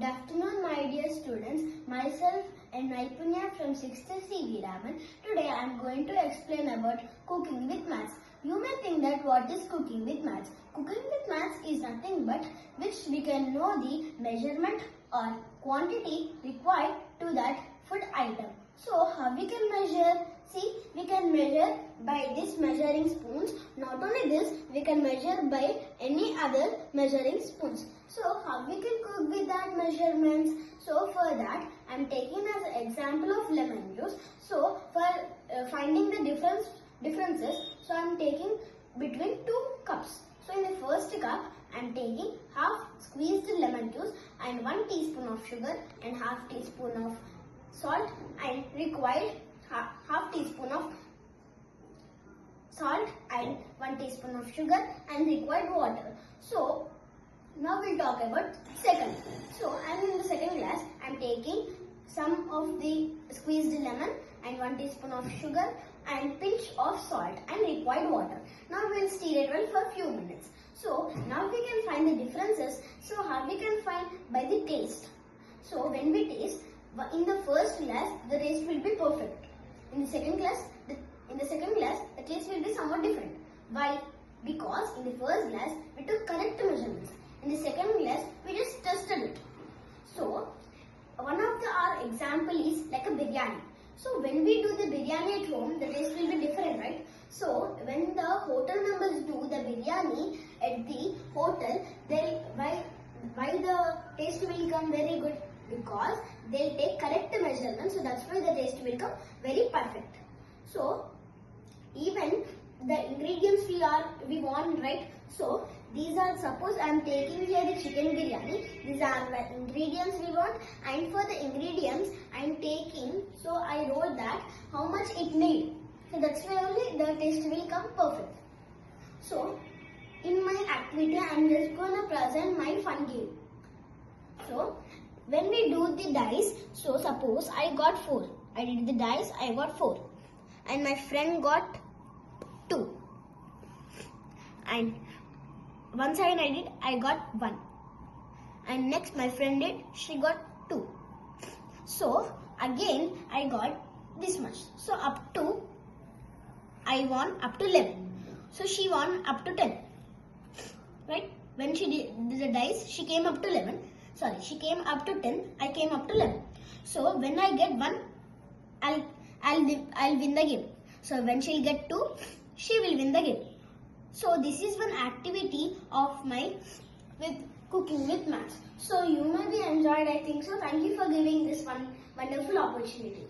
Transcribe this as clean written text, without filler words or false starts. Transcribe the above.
Good afternoon, my dear students. Myself and Naipunya from 6th CV Raman. Today I am going to explain about cooking with maths. You may think that what is cooking with maths? Cooking with maths is nothing but which we can know the measurement or quantity required to that food item. So how we can measure? See, we can measure by this measuring spoons. Not only this, we can measure by any other measuring spoons. So how we can cook with that measurements? So for that, I am taking as an example of lemon juice. So for finding the differences, so I am taking between 2 cups. So in the first cup, I am taking half squeezed lemon juice and 1 teaspoon of sugar and half teaspoon of salt and required half teaspoon of salt and 1 teaspoon of sugar and required water. So now we'll talk about second. So I'm in the second glass. I'm taking some of the squeezed lemon and 1 teaspoon of sugar and pinch of salt and required water. Now we'll stir it well for a few minutes. So now we can find the differences. So how we can find? By the taste. So when we taste, in the first glass the taste will be perfect. In the second glass, the taste will be somewhat different. Why? Because in the first glass we took correct measurements. In the second glass we just tested it. So one of our example is like a biryani. So when we do the biryani at home, the taste will be different, right? So when the hotel members do the biryani at the hotel, why the taste will come very good? Because they'll take correct measurements, so that's why the taste will come very perfect. So even the ingredients we want, right? So these are, suppose I am taking here the chicken biryani. These are the ingredients we want, and for the ingredients I am taking, so I wrote that how much it need. So that's why only the taste will come perfect. So in my activity I am just gonna present my fun game. So when we do the dice, so suppose I got 4. I did the dice, I got 4. And my friend got 2. And one side I did, I got 1. And next my friend did, she got 2. So again I got this much. So up to, I won up to 11. So she won up to 10. Right? When she did the dice, she came up to 11. Sorry, she came up to 10, I came up to 11. So when I get 1, I'll win the game. So when she'll get 2, she will win the game. So this is one activity of my with cooking with maths. So you may be enjoyed, I think so. Thank you for giving this one wonderful opportunity.